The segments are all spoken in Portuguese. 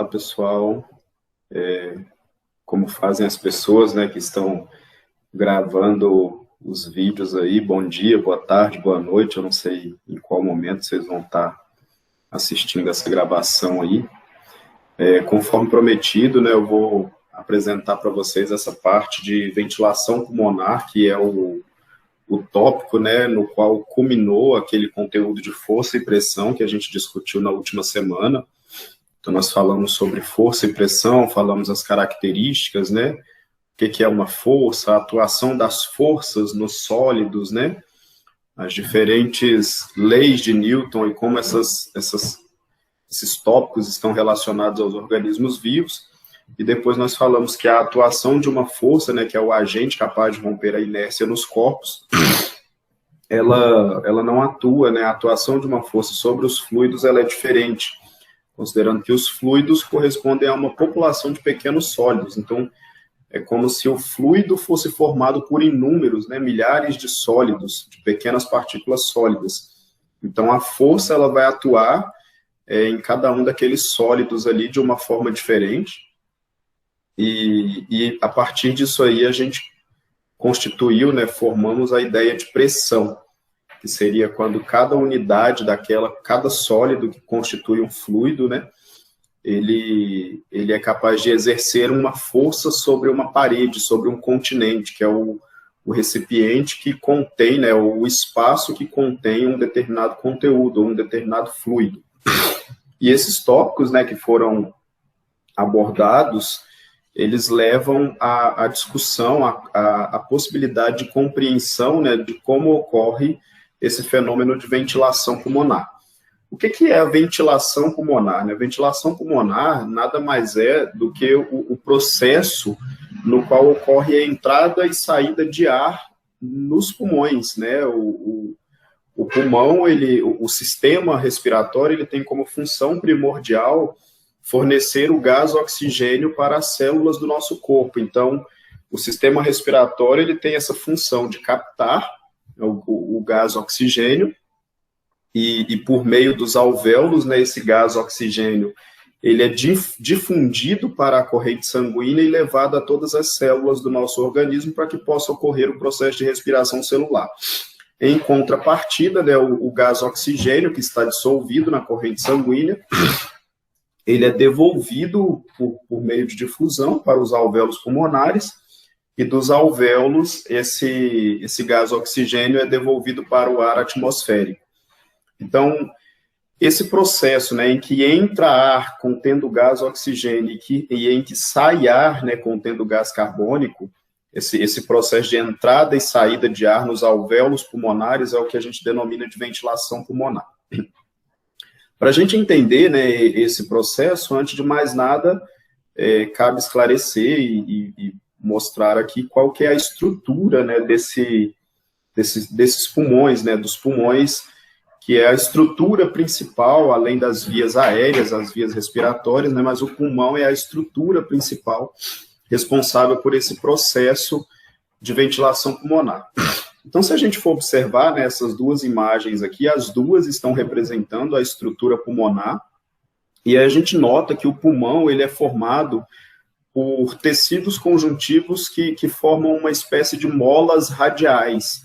pessoal. Como fazem as pessoas, né, que estão gravando os vídeos aí? Bom dia, boa tarde, boa noite. Eu não sei em qual momento vocês vão estar assistindo essa gravação aí. Conforme prometido, né, eu vou apresentar para vocês essa parte de ventilação pulmonar, que é o tópico, né, no qual culminou aquele conteúdo de força e pressão que a gente discutiu na última semana. Então, nós falamos sobre força e pressão, falamos as características, né, o que é uma força, a atuação das forças nos sólidos, né, as diferentes leis de Newton e como esses tópicos estão relacionados aos organismos vivos. E depois nós falamos que a atuação de uma força, né, que é o agente capaz de romper a inércia nos corpos, ela não atua, né, a atuação de uma força sobre os fluidos ela é diferente, considerando que os fluidos correspondem a uma população de pequenos sólidos. Então, é como se o fluido fosse formado por inúmeros, né, milhares de sólidos, de pequenas partículas sólidas. Então, a força ela vai atuar em cada um daqueles sólidos ali de uma forma diferente. E a partir disso aí a gente constituiu, né, formamos a ideia de pressão, que seria quando cada unidade cada sólido que constitui um fluido, né, ele é capaz de exercer uma força sobre uma parede, sobre um continente, que é o recipiente que contém, né, o espaço que contém um determinado conteúdo, ou um determinado fluido. E esses tópicos, né, que foram abordados, eles levam à discussão, à possibilidade de compreensão, né, de como ocorre esse fenômeno de ventilação pulmonar. O que é a ventilação pulmonar? A ventilação pulmonar nada mais é do que o processo no qual ocorre a entrada e saída de ar nos pulmões, né? O pulmão, o sistema respiratório, ele tem como função primordial fornecer o gás oxigênio para as células do nosso corpo. Então, o sistema respiratório ele tem essa função de captar o gás oxigênio e por meio dos alvéolos, né, esse gás oxigênio ele é difundido para a corrente sanguínea e levado a todas as células do nosso organismo para que possa ocorrer o processo de respiração celular. Em contrapartida, né, o gás oxigênio que está dissolvido na corrente sanguínea, ele é devolvido por meio de difusão para os alvéolos pulmonares, e dos alvéolos, esse gás oxigênio é devolvido para o ar atmosférico. Então, esse processo, né, em que entra ar contendo gás oxigênio e em que sai ar, né, contendo gás carbônico, esse processo de entrada e saída de ar nos alvéolos pulmonares é o que a gente denomina de ventilação pulmonar. Para a gente entender, né, esse processo, antes de mais nada, cabe esclarecer e mostrar aqui qual que é a estrutura, né, desses pulmões, né, dos pulmões, que é a estrutura principal, além das vias aéreas, as vias respiratórias, né, mas o pulmão é a estrutura principal responsável por esse processo de ventilação pulmonar. Então, se a gente for observar, né, essas duas imagens aqui, as duas estão representando a estrutura pulmonar, e aí a gente nota que o pulmão ele é formado por tecidos conjuntivos que formam uma espécie de molas radiais.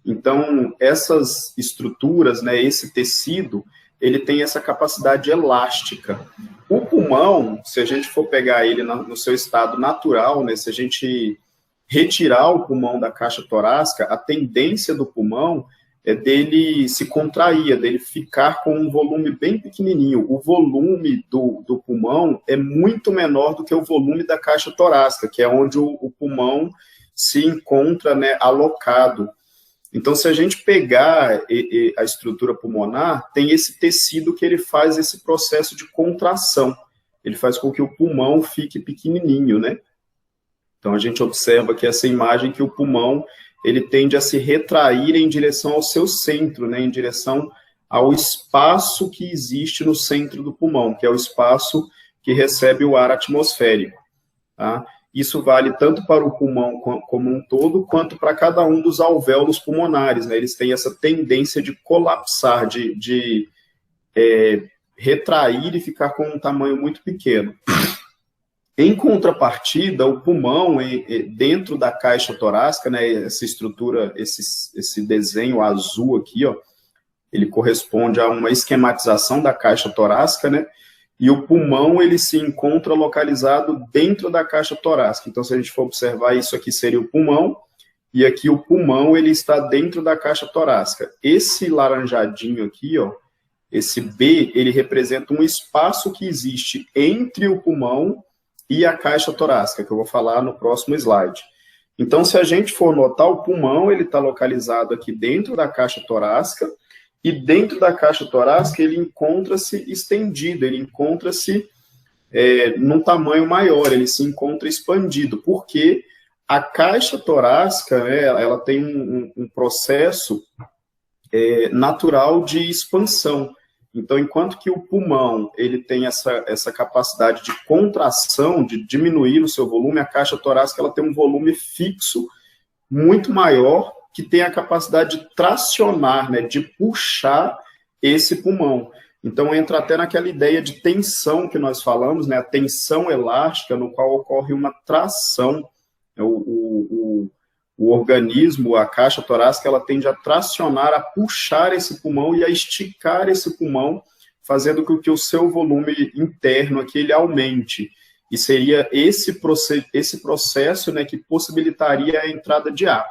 Então, essas estruturas, né, esse tecido, ele tem essa capacidade elástica. O pulmão, se a gente for pegar ele no seu estado natural, né, se a gente retirar o pulmão da caixa torácica, a tendência do pulmão é dele se contrair, dele ficar com um volume bem pequenininho. O volume do pulmão é muito menor do que o volume da caixa torácica, que é onde o pulmão se encontra, né, alocado. Então, se a gente pegar a estrutura pulmonar, tem esse tecido que ele faz esse processo de contração. Ele faz com que o pulmão fique pequenininho, né? Então, a gente observa aqui essa imagem que o pulmão ele tende a se retrair em direção ao seu centro, né, em direção ao espaço que existe no centro do pulmão, que é o espaço que recebe o ar atmosférico. Tá? Isso vale tanto para o pulmão como um todo, quanto para cada um dos alvéolos pulmonares. Né? Eles têm essa tendência de colapsar, de retrair e ficar com um tamanho muito pequeno. Em contrapartida, o pulmão, dentro da caixa torácica, né, essa estrutura, esse desenho azul aqui, ó, ele corresponde a uma esquematização da caixa torácica, né, e o pulmão, ele se encontra localizado dentro da caixa torácica. Então, se a gente for observar, isso aqui seria o pulmão, e aqui o pulmão, ele está dentro da caixa torácica. Esse laranjadinho aqui, ó, esse B, ele representa um espaço que existe entre o pulmão e a caixa torácica, que eu vou falar no próximo slide. Então, se a gente for notar, o pulmão, ele está localizado aqui dentro da caixa torácica, e dentro da caixa torácica ele encontra-se estendido, ele encontra-se num tamanho maior, ele se encontra expandido, porque a caixa torácica, ela tem um processo natural de expansão. Então, enquanto que o pulmão ele tem essa capacidade de contração, de diminuir o seu volume, a caixa torácica ela tem um volume fixo muito maior, que tem a capacidade de tracionar, né, de puxar esse pulmão. Então, entra até naquela ideia de tensão que nós falamos, né, a tensão elástica, no qual ocorre uma tração. O organismo, a caixa torácica, ela tende a tracionar, a puxar esse pulmão e a esticar esse pulmão, fazendo com que o seu volume interno aqui ele aumente. E seria esse processo, né, que possibilitaria a entrada de ar.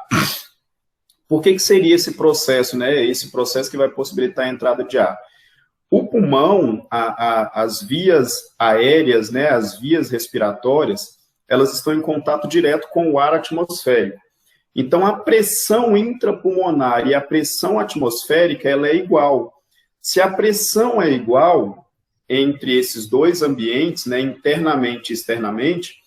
Por que seria esse processo, né? Esse processo que vai possibilitar a entrada de ar. O pulmão, as vias aéreas, né, as vias respiratórias, elas estão em contato direto com o ar atmosférico. Então, a pressão intrapulmonar e a pressão atmosférica, ela é igual. Se a pressão é igual entre esses dois ambientes, né, internamente e externamente,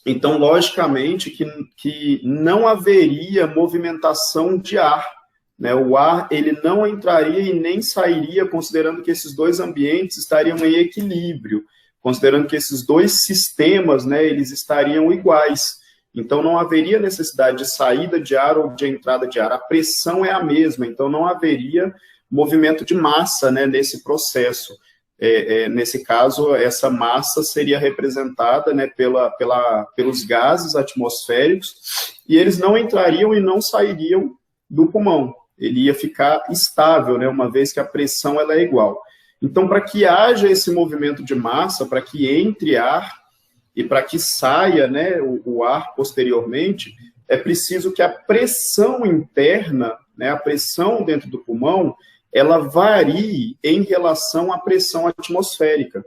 então, logicamente, que não haveria movimentação de ar, né? O ar ele não entraria e nem sairia, considerando que esses dois ambientes estariam em equilíbrio, considerando que esses dois sistemas, né, eles estariam iguais. Então, não haveria necessidade de saída de ar ou de entrada de ar. A pressão é a mesma, então não haveria movimento de massa, né, nesse processo. Nesse caso, essa massa seria representada, né, pelos gases atmosféricos, e eles não entrariam e não sairiam do pulmão. Ele ia ficar estável, né, uma vez que a pressão ela é igual. Então, para que haja esse movimento de massa, para que entre ar e para que saia, né, o ar posteriormente, é preciso que a pressão interna, né, a pressão dentro do pulmão, ela varie em relação à pressão atmosférica.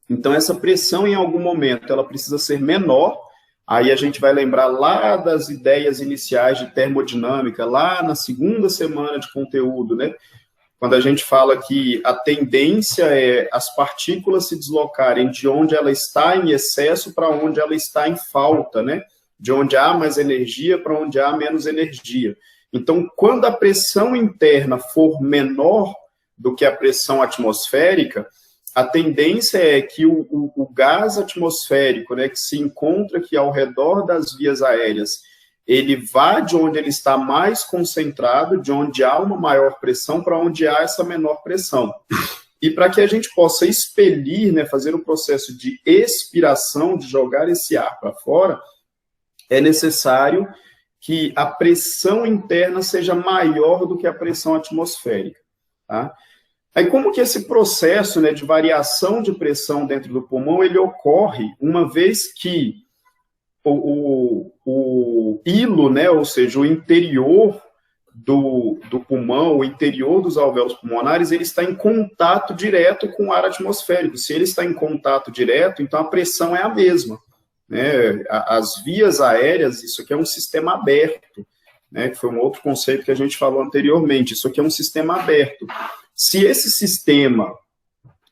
Então, essa pressão, em algum momento, ela precisa ser menor. Aí a gente vai lembrar lá das ideias iniciais de termodinâmica, lá na segunda semana de conteúdo, né? Quando a gente fala que a tendência é as partículas se deslocarem de onde ela está em excesso para onde ela está em falta, né? De onde há mais energia para onde há menos energia. Então, quando a pressão interna for menor do que a pressão atmosférica, a tendência é que o gás atmosférico, né, que se encontra aqui ao redor das vias aéreas, ele vá de onde ele está mais concentrado, de onde há uma maior pressão, para onde há essa menor pressão. E para que a gente possa expelir, né, fazer um processo de expiração, de jogar esse ar para fora, é necessário que a pressão interna seja maior do que a pressão atmosférica. Tá? Aí, como que esse processo, né, de variação de pressão dentro do pulmão, ele ocorre uma vez que o hilo, né, ou seja, o interior do pulmão, o interior dos alvéolos pulmonares, ele está em contato direto com o ar atmosférico. Se ele está em contato direto, então a pressão é a mesma. Né? As vias aéreas, isso aqui é um sistema aberto, né? Que foi um outro conceito que a gente falou anteriormente. Isso aqui é um sistema aberto. Se esse sistema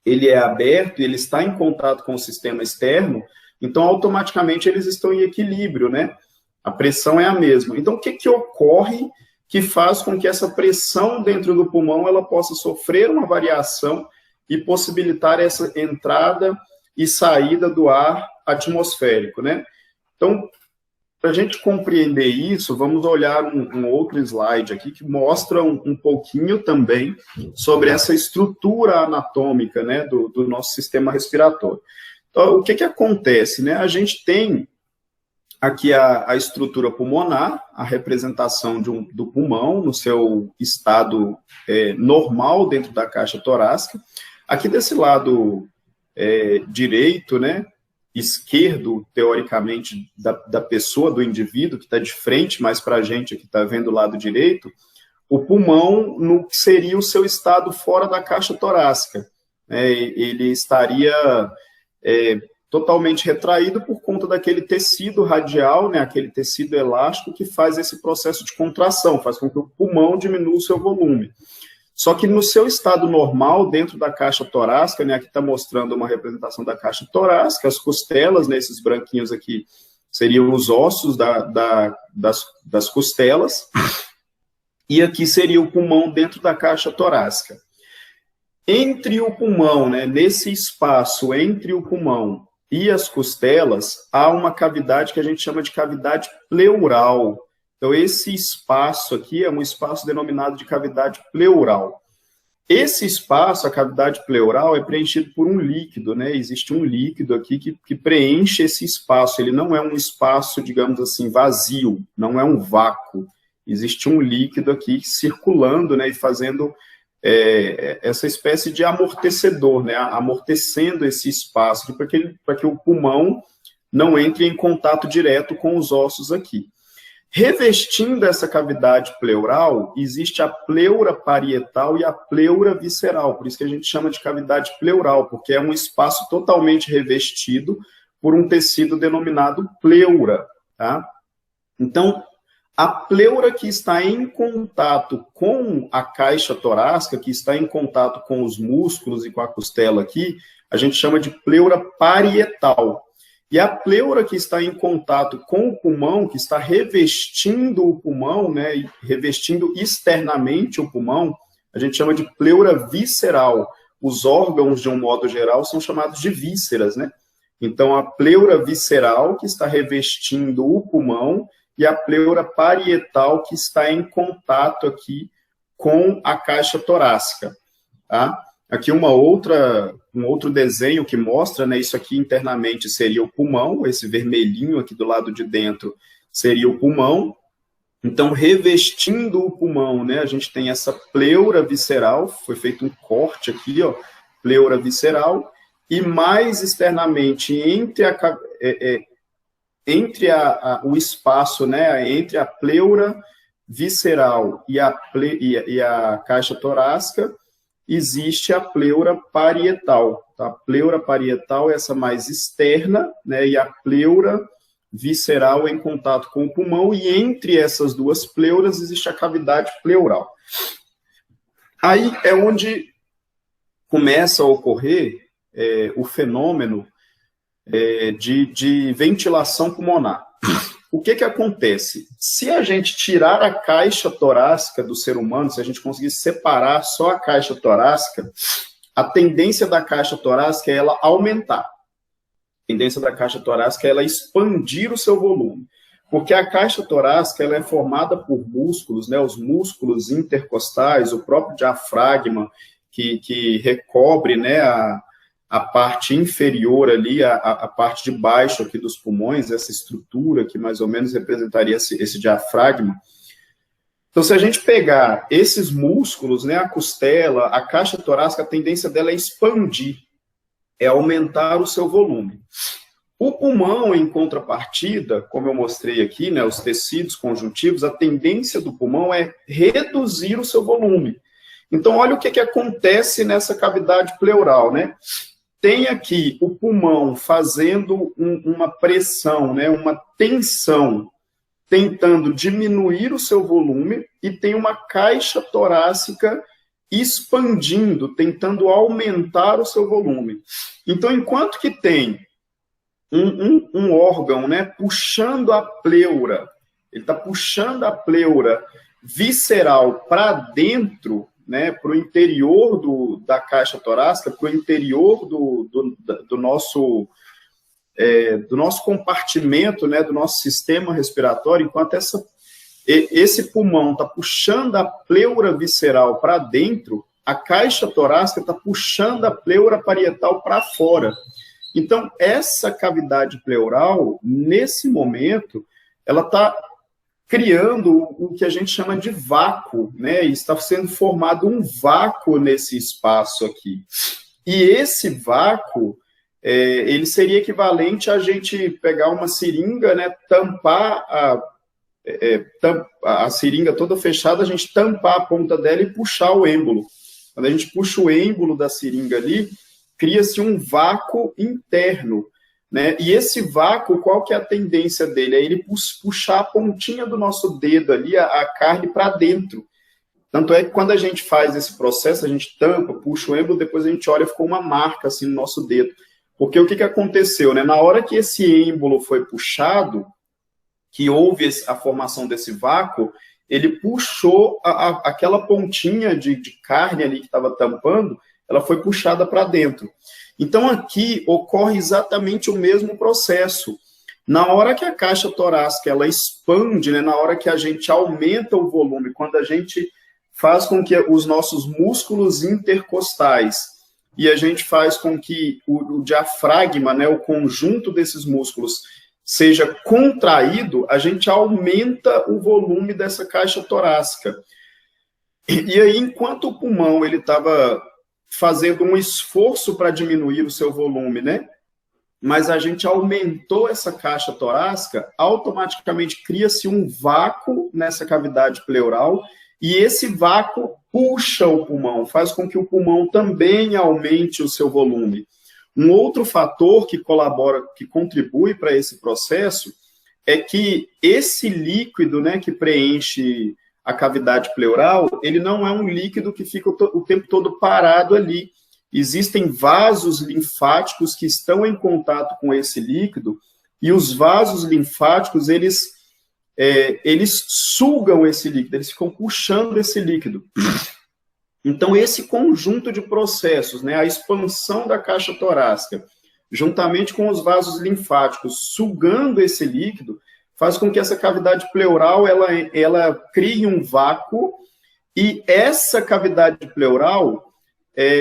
ele é aberto e ele está em contato com o sistema externo, então automaticamente eles estão em equilíbrio, né? A pressão é a mesma. Então o que ocorre que faz com que essa pressão dentro do pulmão ela possa sofrer uma variação e possibilitar essa entrada e saída do ar atmosférico, né? Então, Para a gente compreender isso, vamos olhar um outro slide aqui que mostra um pouquinho também sobre essa estrutura anatômica, né, do nosso sistema respiratório. Então, o que acontece? Né? A gente tem aqui a estrutura pulmonar, a representação do pulmão no seu estado normal dentro da caixa torácica. Aqui desse lado direito, né, esquerdo, teoricamente, da pessoa, do indivíduo, que está de frente, mais para a gente que está vendo o lado direito, o pulmão no que seria o seu estado fora da caixa torácica. Ele estaria totalmente retraído por conta daquele tecido radial, né, aquele tecido elástico que faz esse processo de contração, faz com que o pulmão diminua o seu volume. Só que no seu estado normal, dentro da caixa torácica, né, aqui está mostrando uma representação da caixa torácica, as costelas, né, esses branquinhos aqui seriam os ossos das costelas, e aqui seria o pulmão dentro da caixa torácica. Entre o pulmão, né, nesse espaço entre o pulmão e as costelas, há uma cavidade que a gente chama de cavidade pleural. Então, esse espaço aqui é um espaço denominado de cavidade pleural. Esse espaço, a cavidade pleural, é preenchido por um líquido, né? Existe um líquido aqui que preenche esse espaço. Ele não é um espaço, digamos assim, vazio, não é um vácuo. Existe um líquido aqui circulando, né, e fazendo essa espécie de amortecedor, né, amortecendo esse espaço, para que o pulmão não entre em contato direto com os ossos aqui. Revestindo essa cavidade pleural, existe a pleura parietal e a pleura visceral, por isso que a gente chama de cavidade pleural, porque é um espaço totalmente revestido por um tecido denominado pleura, tá? Então, a pleura que está em contato com a caixa torácica, que está em contato com os músculos e com a costela aqui, a gente chama de pleura parietal. E a pleura que está em contato com o pulmão, que está revestindo o pulmão, né, revestindo externamente o pulmão, a gente chama de pleura visceral. Os órgãos, de um modo geral, são chamados de vísceras, né? Então, a pleura visceral, que está revestindo o pulmão, e a pleura parietal, que está em contato aqui com a caixa torácica, tá? Aqui um outro desenho que mostra, né, isso aqui internamente seria o pulmão, esse vermelhinho aqui do lado de dentro seria o pulmão. Então, revestindo o pulmão, né, a gente tem essa pleura visceral, foi feito um corte aqui, ó, pleura visceral, e mais externamente, o espaço, né, entre a pleura visceral e a caixa torácica, existe a pleura parietal. Tá? A pleura parietal é essa mais externa, né, e a pleura visceral em contato com o pulmão, e entre essas duas pleuras existe a cavidade pleural. Aí é onde começa a ocorrer o fenômeno de ventilação pulmonar. O que acontece? Se a gente tirar a caixa torácica do ser humano, se a gente conseguir separar só a caixa torácica, a tendência da caixa torácica é ela aumentar. A tendência da caixa torácica é ela expandir o seu volume. Porque a caixa torácica ela é formada por músculos, né, os músculos intercostais, o próprio diafragma, que recobre, né, a parte inferior ali, a parte de baixo aqui dos pulmões, essa estrutura que mais ou menos representaria esse diafragma. Então, se a gente pegar esses músculos, né, a costela, a caixa torácica, a tendência dela é expandir, é aumentar o seu volume. O pulmão, em contrapartida, como eu mostrei aqui, né, os tecidos conjuntivos, a tendência do pulmão é reduzir o seu volume. Então, olha o que acontece nessa cavidade pleural, né? Tem aqui o pulmão fazendo uma pressão, né, uma tensão, tentando diminuir o seu volume, e tem uma caixa torácica expandindo, tentando aumentar o seu volume. Então, enquanto que tem um órgão, né, puxando a pleura, ele está puxando a pleura visceral para dentro, né, para o interior da caixa torácica, para o interior do nosso do nosso compartimento, né, do nosso sistema respiratório, enquanto esse pulmão está puxando a pleura visceral para dentro, a caixa torácica está puxando a pleura parietal para fora. Então, essa cavidade pleural, nesse momento, ela está criando o que a gente chama de vácuo, né? E está sendo formado um vácuo nesse espaço aqui. E esse vácuo, ele seria equivalente a gente pegar uma seringa, né? Tampar a seringa toda fechada, a gente tampar a ponta dela e puxar o êmbolo. Quando a gente puxa o êmbolo da seringa ali, cria-se um vácuo interno, né? E esse vácuo, qual que é a tendência dele? É ele puxar a pontinha do nosso dedo ali, a carne para dentro. Tanto é que quando a gente faz esse processo, a gente tampa, puxa o êmbolo, depois a gente olha, ficou uma marca assim no nosso dedo. Porque o que aconteceu, né? Na hora que esse êmbolo foi puxado, que houve a formação desse vácuo, ele puxou aquela pontinha de carne ali que estava tampando, ela foi puxada para dentro. Então, aqui ocorre exatamente o mesmo processo. Na hora que a caixa torácica ela expande, né, na hora que a gente aumenta o volume, quando a gente faz com que os nossos músculos intercostais e a gente faz com que o diafragma, né, o conjunto desses músculos, seja contraído, a gente aumenta o volume dessa caixa torácica. E aí, enquanto o pulmão ele estava fazendo um esforço para diminuir o seu volume, né? Mas a gente aumentou essa caixa torácica, automaticamente cria-se um vácuo nessa cavidade pleural, e esse vácuo puxa o pulmão, faz com que o pulmão também aumente o seu volume. Um outro fator que colabora, que contribui para esse processo, é que esse líquido, né, que preenche a cavidade pleural, ele não é um líquido que fica o tempo todo parado ali. Existem vasos linfáticos que estão em contato com esse líquido, e os vasos linfáticos, eles sugam esse líquido, eles ficam puxando esse líquido. Então, esse conjunto de processos, né, a expansão da caixa torácica, juntamente com os vasos linfáticos sugando esse líquido, faz com que essa cavidade pleural ela crie um vácuo, e essa cavidade pleural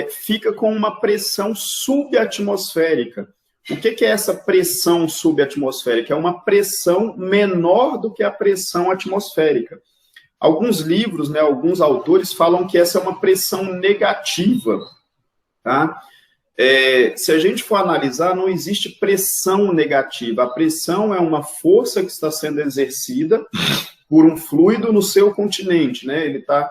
fica com uma pressão subatmosférica. O que é essa pressão subatmosférica? É uma pressão menor do que a pressão atmosférica. Alguns livros, né, alguns autores falam que essa é uma pressão negativa. Tá? Se a gente for analisar, não existe pressão negativa. A pressão é uma força que está sendo exercida por um fluido no seu continente, né? Ele está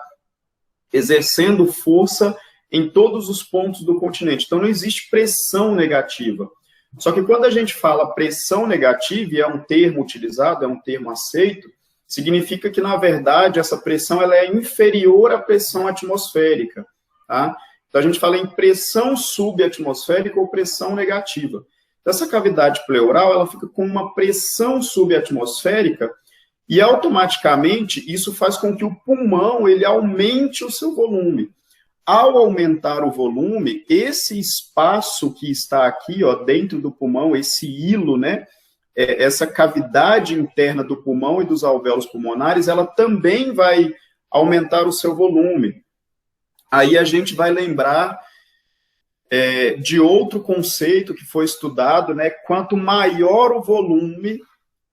exercendo força em todos os pontos do continente. Então, não existe pressão negativa. Só que quando a gente fala pressão negativa, e é um termo utilizado, é um termo aceito, significa que, na verdade, essa pressão ela é inferior à pressão atmosférica, tá? Então, a gente fala em pressão subatmosférica ou pressão negativa. Então, essa cavidade pleural, ela fica com uma pressão subatmosférica e, automaticamente, isso faz com que o pulmão ele aumente o seu volume. Ao aumentar o volume, esse espaço que está aqui, ó, dentro do pulmão, esse hilo, né, essa cavidade interna do pulmão e dos alvéolos pulmonares, ela também vai aumentar o seu volume. Aí a gente vai lembrar de outro conceito que foi estudado, né? Quanto maior o volume,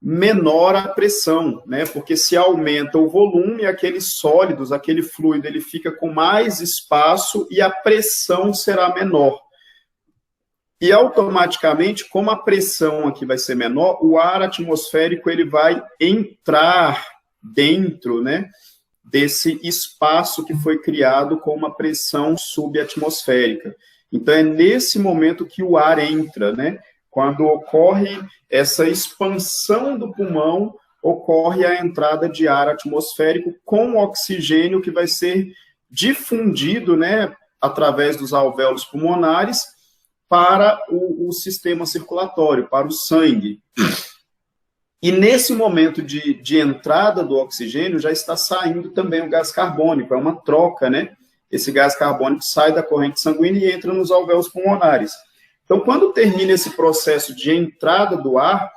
menor a pressão, né? Porque se aumenta o volume, aqueles sólidos, aquele fluido, ele fica com mais espaço e a pressão será menor. E automaticamente, como a pressão aqui vai ser menor, o ar atmosférico ele vai entrar dentro, né, desse espaço que foi criado com uma pressão subatmosférica. Então, é nesse momento que o ar entra, né? Quando ocorre essa expansão do pulmão, ocorre a entrada de ar atmosférico com oxigênio que vai ser difundido, né, através dos alvéolos pulmonares para o sistema circulatório, para o sangue. E nesse momento de entrada do oxigênio, já está saindo também o gás carbônico, é uma troca, né? Esse gás carbônico sai da corrente sanguínea e entra nos alvéolos pulmonares. Então, quando termina esse processo de entrada do ar,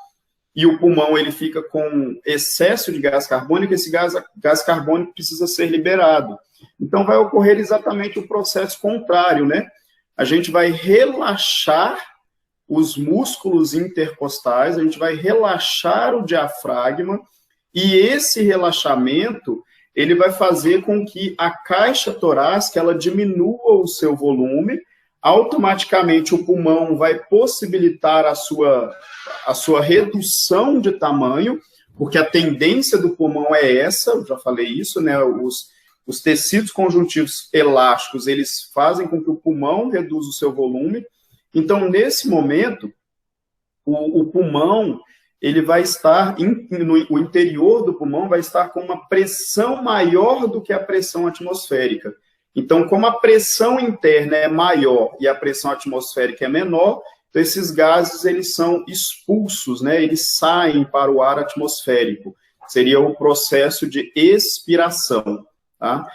e o pulmão ele fica com excesso de gás carbônico, esse gás carbônico precisa ser liberado. Então, vai ocorrer exatamente o processo contrário, né? A gente vai relaxar os músculos intercostais, a gente vai relaxar o diafragma, e esse relaxamento, ele vai fazer com que a caixa torácica, ela diminua o seu volume, automaticamente o pulmão vai possibilitar a sua redução de tamanho, porque a tendência do pulmão é essa, eu já falei isso, né? Os tecidos conjuntivos elásticos, eles fazem com que o pulmão reduza o seu volume. Então, nesse momento, o pulmão, ele vai estar, o interior do pulmão vai estar com uma pressão maior do que a pressão atmosférica. Então, como a pressão interna é maior e a pressão atmosférica é menor, então esses gases eles são expulsos, né? Eles saem para o ar atmosférico. Seria o processo de expiração, tá?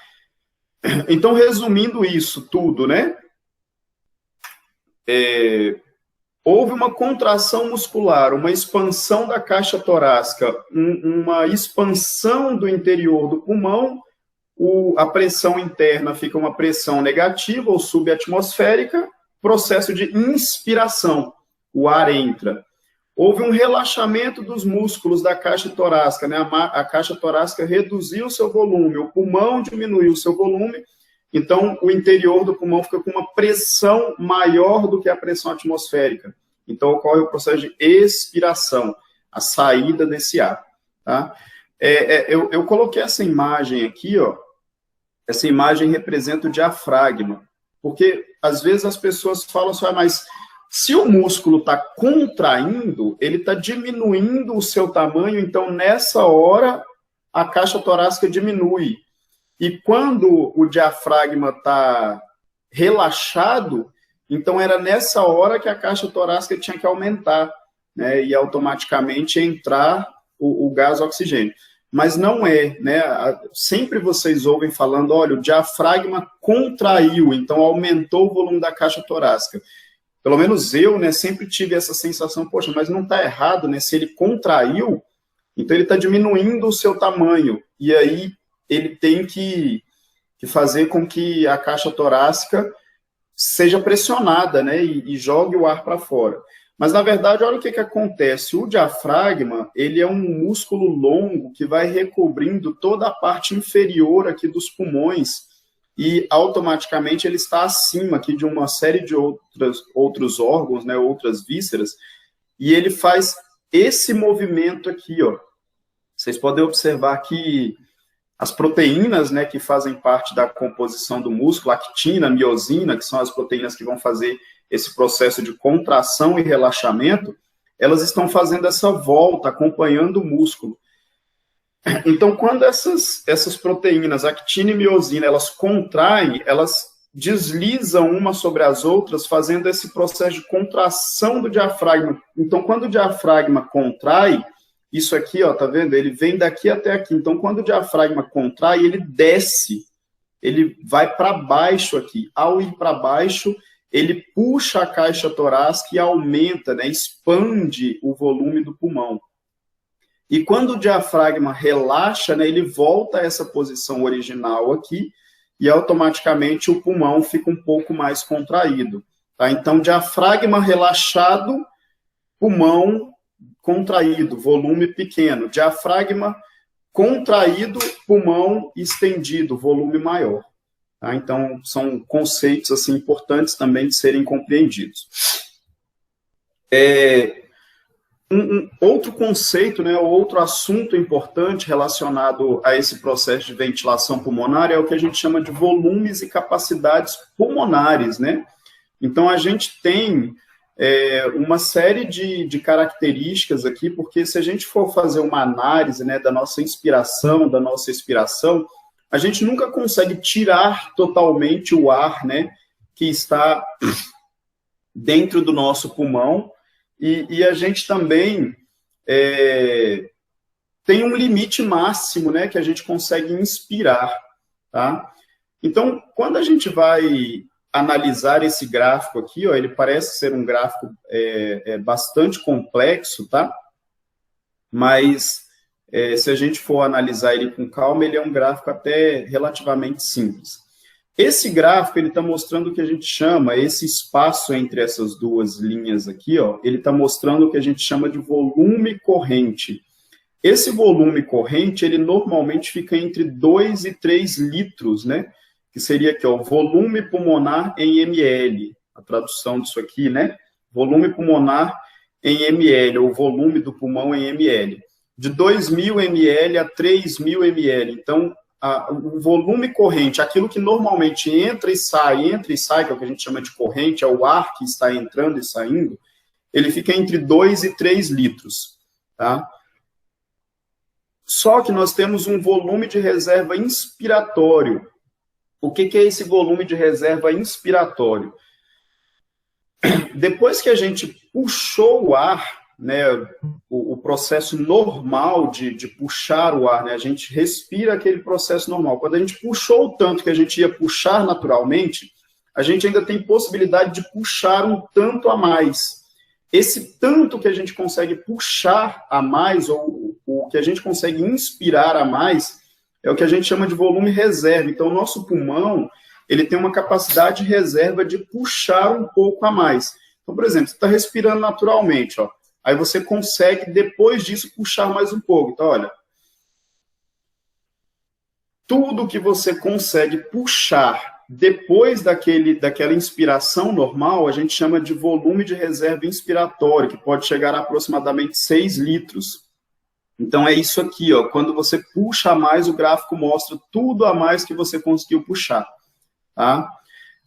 Então, resumindo isso tudo, né? Houve uma contração muscular, uma expansão da caixa torácica, uma expansão do interior do pulmão, a pressão interna fica uma pressão negativa ou subatmosférica, processo de inspiração, o ar entra. Houve um relaxamento dos músculos da caixa torácica, né? A caixa torácica reduziu o seu volume, o pulmão diminuiu o seu volume, então o interior do pulmão fica com uma pressão maior do que a pressão atmosférica. Então ocorre o processo de expiração, a saída desse ar. Tá? Eu coloquei essa imagem aqui, ó. Essa imagem representa o diafragma, porque às vezes as pessoas falam assim, mas se o músculo está contraindo, ele está diminuindo o seu tamanho, então nessa hora a caixa torácica diminui. E quando o diafragma está relaxado, então era nessa hora que a caixa torácica tinha que aumentar, né, e automaticamente entrar o gás oxigênio. Mas não é, né? Sempre vocês ouvem falando, olha, o diafragma contraiu, então aumentou o volume da caixa torácica. Pelo menos eu, né, sempre tive essa sensação, poxa, mas não está errado, né? Se ele contraiu, então ele está diminuindo o seu tamanho, e aí ele tem que fazer com que a caixa torácica seja pressionada, né, e jogue o ar para fora. Mas, na verdade, olha o que acontece. O diafragma, ele é um músculo longo que vai recobrindo toda a parte inferior aqui dos pulmões e, automaticamente, ele está acima aqui de uma série de outros órgãos, né, outras vísceras, e ele faz esse movimento aqui, ó. Vocês podem observar que as proteínas, né, que fazem parte da composição do músculo, actina, miosina, que são as proteínas que vão fazer esse processo de contração e relaxamento, elas estão fazendo essa volta, acompanhando o músculo. Então, quando essas proteínas, actina e miosina, elas contraem, elas deslizam umas sobre as outras, fazendo esse processo de contração do diafragma. Então, quando o diafragma contrai, isso aqui, ó, tá vendo? Ele vem daqui até aqui. Então, quando o diafragma contrai, ele desce, ele vai para baixo aqui. Ao ir para baixo, ele puxa a caixa torácica e aumenta, né, expande o volume do pulmão. E quando o diafragma relaxa, né, ele volta a essa posição original aqui e automaticamente o pulmão fica um pouco mais contraído. Tá? Então, diafragma relaxado, pulmão contraído, volume pequeno. Diafragma contraído, pulmão estendido, volume maior. Tá? Então, são conceitos assim, importantes também de serem compreendidos. Outro conceito, né, outro assunto importante relacionado a esse processo de ventilação pulmonar é o que a gente chama de volumes e capacidades pulmonares. Né? Então, a gente tem uma série de características aqui, porque se a gente for fazer uma análise, né, da nossa inspiração, da nossa expiração, a gente nunca consegue tirar totalmente o ar, né, que está dentro do nosso pulmão, e a gente também tem um limite máximo, né, que a gente consegue inspirar. Tá? Então, quando a gente vai analisar esse gráfico aqui, ó, ele parece ser um gráfico bastante complexo, tá? Mas se a gente for analisar ele com calma, ele é um gráfico até relativamente simples. Esse gráfico, ele está mostrando o que a gente chama, esse espaço entre essas duas linhas aqui, ó, ele está mostrando o que a gente chama de volume corrente. Esse volume corrente, ele normalmente fica entre 2 e 3 litros, né? Que seria aqui, ó, volume pulmonar em ml. A tradução disso aqui, né? Volume pulmonar em ml, ou volume do pulmão em ml. De 2.000 ml a 3.000 ml. Então, o volume corrente, aquilo que normalmente entra e sai, que é o que a gente chama de corrente, é o ar que está entrando e saindo, ele fica entre 2 e 3 litros, tá? Só que nós temos um volume de reserva inspiratório. O que é esse volume de reserva inspiratório? Depois que a gente puxou o ar, né, o processo normal de puxar o ar, né, a gente respira aquele processo normal. Quando a gente puxou o tanto que a gente ia puxar naturalmente, a gente ainda tem possibilidade de puxar um tanto a mais. Esse tanto que a gente consegue puxar a mais, ou o que a gente consegue inspirar a mais, é o que a gente chama de volume reserva. Então, o nosso pulmão, ele tem uma capacidade de reserva de puxar um pouco a mais. Então, por exemplo, você está respirando naturalmente, ó. Aí você consegue, depois disso, puxar mais um pouco. Então, olha, tudo que você consegue puxar depois daquela inspiração normal, a gente chama de volume de reserva inspiratório, que pode chegar a aproximadamente 6 litros. Então, é isso aqui, ó. Quando você puxa a mais, o gráfico mostra tudo a mais que você conseguiu puxar, tá?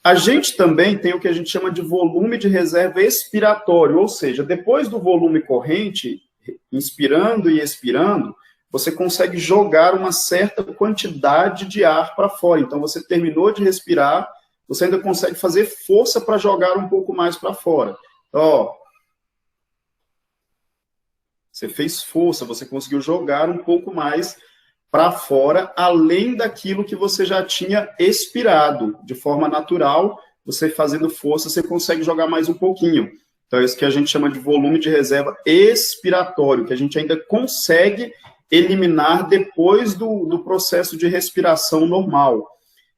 A gente também tem o que a gente chama de volume de reserva expiratório, ou seja, depois do volume corrente, inspirando e expirando, você consegue jogar uma certa quantidade de ar para fora. Então, você terminou de respirar, você ainda consegue fazer força para jogar um pouco mais para fora. Ó, você fez força, você conseguiu jogar um pouco mais para fora, além daquilo que você já tinha expirado. De forma natural, você fazendo força, você consegue jogar mais um pouquinho. Então, é isso que a gente chama de volume de reserva expiratório, que a gente ainda consegue eliminar depois do processo de respiração normal.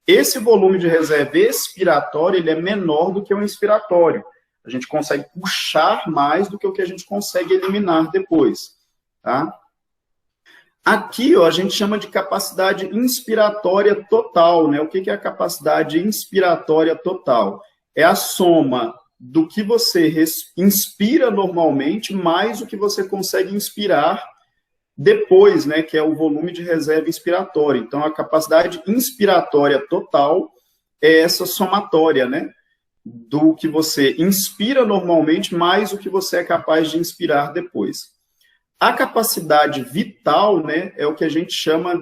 Esse volume de reserva expiratório, ele é menor do que o inspiratório. A gente consegue puxar mais do que o que a gente consegue eliminar depois, tá? Aqui, ó, a gente chama de capacidade inspiratória total, né? O que é a capacidade inspiratória total? É a soma do que você inspira normalmente mais o que você consegue inspirar depois, né? Que é o volume de reserva inspiratória. Então, a capacidade inspiratória total é essa somatória, né? Do que você inspira normalmente mais o que você é capaz de inspirar depois. A capacidade vital, né, é o que a gente chama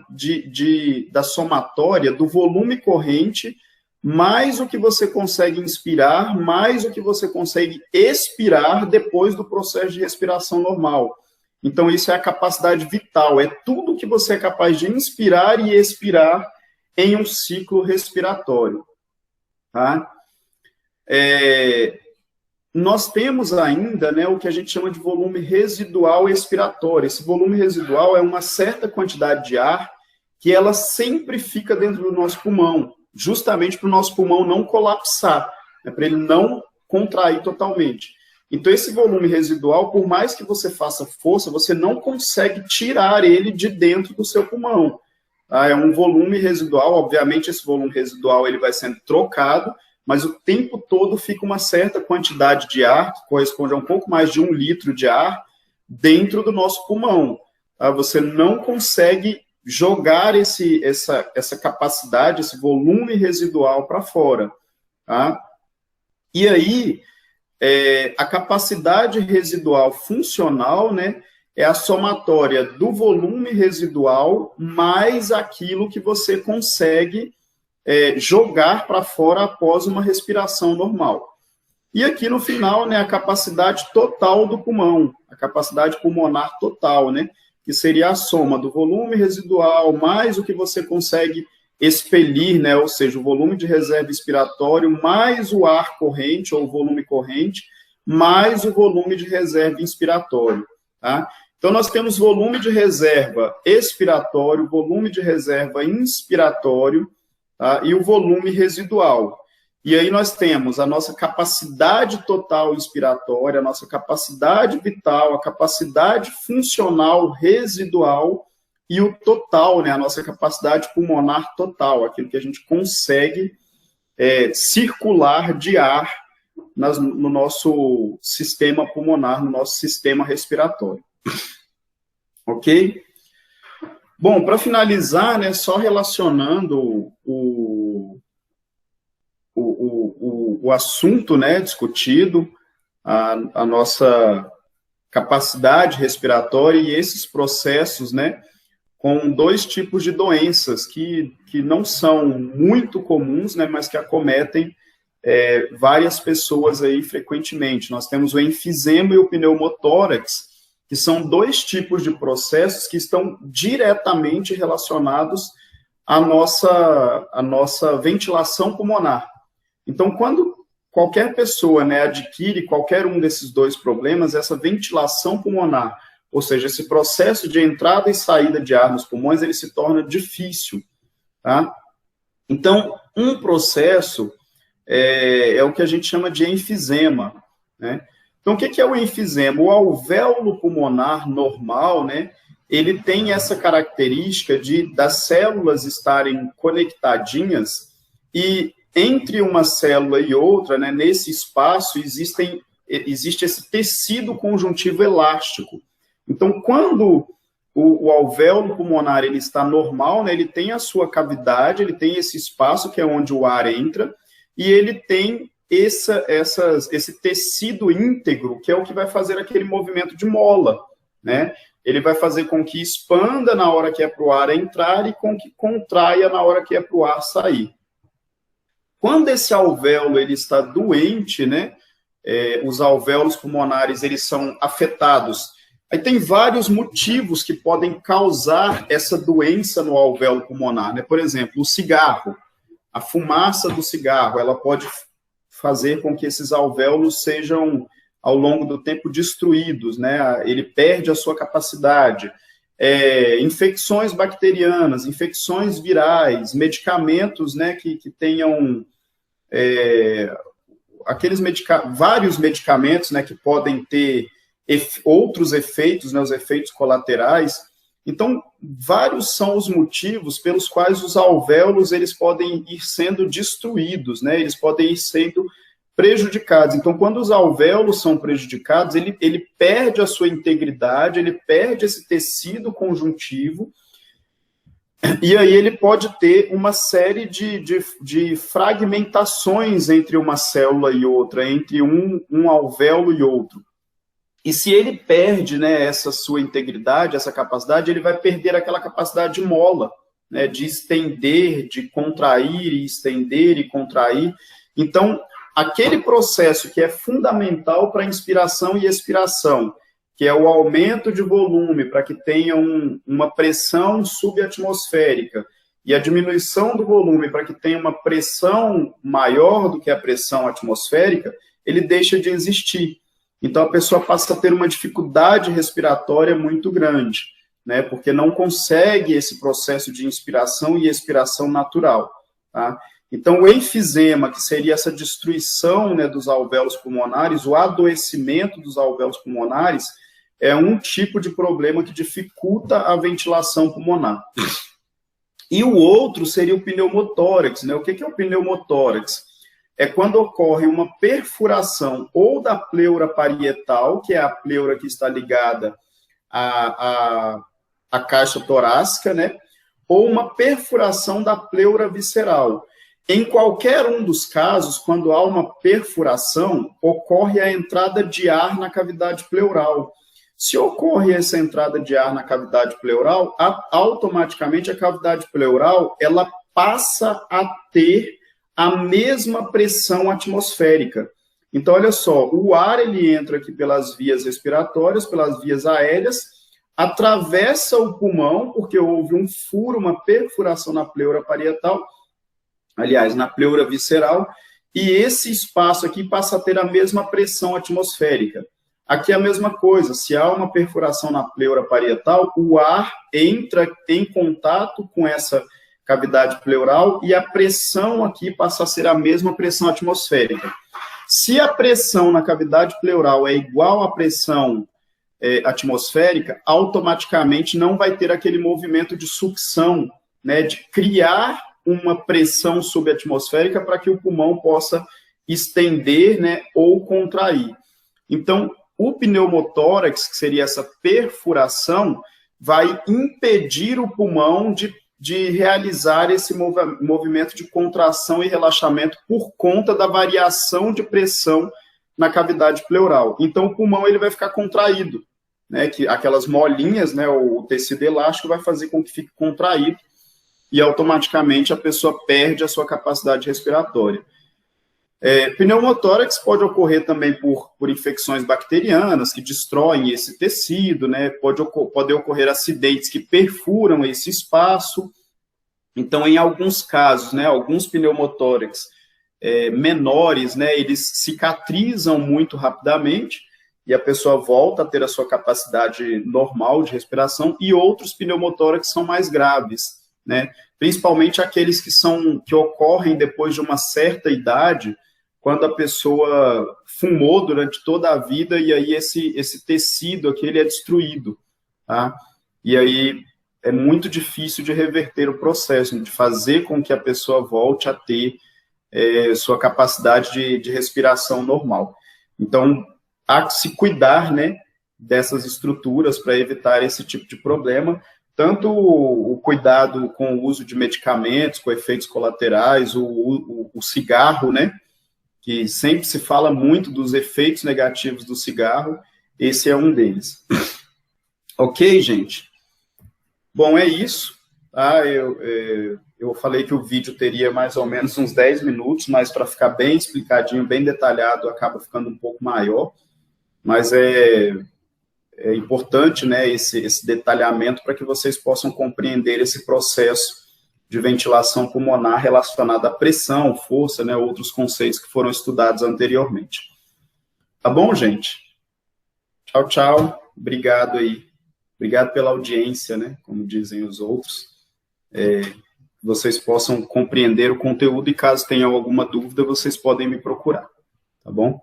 da somatória do volume corrente, mais o que você consegue inspirar, mais o que você consegue expirar depois do processo de respiração normal. Então, isso é a capacidade vital, é tudo que você é capaz de inspirar e expirar em um ciclo respiratório. Tá? Nós temos ainda, né, o que a gente chama de volume residual expiratório. Esse volume residual é uma certa quantidade de ar que ela sempre fica dentro do nosso pulmão, justamente para o nosso pulmão não colapsar, né, para ele não contrair totalmente. Então, esse volume residual, por mais que você faça força, você não consegue tirar ele de dentro do seu pulmão. Tá? É um volume residual, obviamente esse volume residual ele vai sendo trocado, mas o tempo todo fica uma certa quantidade de ar, que corresponde a um pouco mais de 1 litro de ar, dentro do nosso pulmão. Tá? Você não consegue jogar essa capacidade, esse volume residual para fora. Tá? E aí, a capacidade residual funcional, né, é a somatória do volume residual mais aquilo que você consegue jogar para fora após uma respiração normal. E aqui no final, né, a capacidade total do pulmão, a capacidade pulmonar total, né, que seria a soma do volume residual mais o que você consegue expelir, né, ou seja, o volume de reserva expiratório mais o ar corrente, ou o volume corrente, mais o volume de reserva inspiratório, tá? Então, nós temos volume de reserva expiratório, volume de reserva inspiratório, tá? E o volume residual. E aí nós temos a nossa capacidade total inspiratória, a nossa capacidade vital, a capacidade funcional residual e o total, né, a nossa capacidade pulmonar total, aquilo que a gente consegue circular de ar no nosso sistema pulmonar, no nosso sistema respiratório. Ok? Bom, para finalizar, né, só relacionando o assunto, né, discutido, a nossa capacidade respiratória e esses processos, né, com dois tipos de doenças que não são muito comuns, né, mas que acometem várias pessoas aí frequentemente. Nós temos o enfisema e o pneumotórax, que são dois tipos de processos que estão diretamente relacionados à nossa ventilação pulmonar. Então, quando qualquer pessoa, né, adquire qualquer um desses dois problemas, essa ventilação pulmonar, ou seja, esse processo de entrada e saída de ar nos pulmões, ele se torna difícil, tá? Então, um processo é o que a gente chama de enfisema, né? Então, o que é o enfisema? O alvéolo pulmonar normal, né, ele tem essa característica das células estarem conectadinhas e entre uma célula e outra, né, nesse espaço, existe esse tecido conjuntivo elástico. Então, quando o alvéolo pulmonar ele está normal, né, ele tem a sua cavidade, ele tem esse espaço que é onde o ar entra, e ele tem esse tecido íntegro, que é o que vai fazer aquele movimento de mola, né? Ele vai fazer com que expanda na hora que é para o ar entrar e com que contraia na hora que é para o ar sair. Quando esse alvéolo ele está doente, né, os alvéolos pulmonares eles são afetados. Aí tem vários motivos que podem causar essa doença no alvéolo pulmonar, né? Por exemplo, o cigarro, a fumaça do cigarro, ela pode fazer com que esses alvéolos sejam, ao longo do tempo, destruídos, né? Ele perde a sua capacidade. Infecções bacterianas, infecções virais, medicamentos, né, que tenham vários medicamentos, né, que podem ter outros efeitos, né, os efeitos colaterais. Então, vários são os motivos pelos quais os alvéolos eles podem ir sendo destruídos, né, eles podem ir sendo prejudicados. Então, quando os alvéolos são prejudicados, ele perde a sua integridade, ele perde esse tecido conjuntivo, e aí ele pode ter uma série de fragmentações entre uma célula e outra, entre um alvéolo e outro. E se ele perde, né, essa sua integridade, essa capacidade, ele vai perder aquela capacidade de mola, né, de estender, de contrair e estender e contrair. Então, aquele processo que é fundamental para a inspiração e expiração, que é o aumento de volume para que tenha uma pressão subatmosférica e a diminuição do volume para que tenha uma pressão maior do que a pressão atmosférica, ele deixa de existir. Então, a pessoa passa a ter uma dificuldade respiratória muito grande, né, porque não consegue esse processo de inspiração e expiração natural, tá? Então, o enfisema, que seria essa destruição, né, dos alvéolos pulmonares, o adoecimento dos alvéolos pulmonares, é um tipo de problema que dificulta a ventilação pulmonar. E o outro seria o pneumotórax, né? O que é o pneumotórax? É quando ocorre uma perfuração ou da pleura parietal, que é a pleura que está ligada à caixa torácica, né? Ou uma perfuração da pleura visceral. Em qualquer um dos casos, quando há uma perfuração, ocorre a entrada de ar na cavidade pleural. Se ocorre essa entrada de ar na cavidade pleural, automaticamente a cavidade pleural ela passa a ter a mesma pressão atmosférica. Então, olha só, o ar ele entra aqui pelas vias respiratórias, pelas vias aéreas, atravessa o pulmão, porque houve um furo, uma perfuração na pleura parietal, aliás, na pleura visceral, e esse espaço aqui passa a ter a mesma pressão atmosférica. Aqui é a mesma coisa, se há uma perfuração na pleura parietal, o ar entra em contato com essa cavidade pleural e a pressão aqui passa a ser a mesma pressão atmosférica. Se a pressão na cavidade pleural é igual à pressão atmosférica, automaticamente não vai ter aquele movimento de sucção, né, de criar uma pressão subatmosférica para que o pulmão possa estender, né, ou contrair. Então, o pneumotórax, que seria essa perfuração, vai impedir o pulmão de realizar esse movimento de contração e relaxamento por conta da variação de pressão na cavidade pleural. Então, o pulmão ele vai ficar contraído, né, que aquelas molinhas, né, o tecido elástico vai fazer com que fique contraído e automaticamente a pessoa perde a sua capacidade respiratória. Pneumotórax pode ocorrer também por infecções bacterianas que destroem esse tecido, né? Pode ocorrer acidentes que perfuram esse espaço. Então, em alguns casos, né, alguns pneumotórax menores, né, eles cicatrizam muito rapidamente e a pessoa volta a ter a sua capacidade normal de respiração, e outros pneumotórax são mais graves, né? Principalmente aqueles que ocorrem depois de uma certa idade, quando a pessoa fumou durante toda a vida e aí esse tecido aqui ele é destruído, tá? E aí é muito difícil de reverter o processo, de fazer com que a pessoa volte a ter sua capacidade de respiração normal. Então, há que se cuidar, né, dessas estruturas para evitar esse tipo de problema, tanto o cuidado com o uso de medicamentos, com efeitos colaterais, o cigarro, né, que sempre se fala muito dos efeitos negativos do cigarro, esse é um deles. Ok, gente? Bom, é isso. Tá? Eu falei que o vídeo teria mais ou menos uns 10 minutos, mas para ficar bem explicadinho, bem detalhado, acaba ficando um pouco maior. Mas é importante, né, esse detalhamento para que vocês possam compreender esse processo de ventilação pulmonar relacionada à pressão, força, né, outros conceitos que foram estudados anteriormente. Tá bom, gente? Tchau, tchau. Obrigado aí. Obrigado pela audiência, né, como dizem os outros. Vocês possam compreender o conteúdo e caso tenham alguma dúvida, vocês podem me procurar. Tá bom?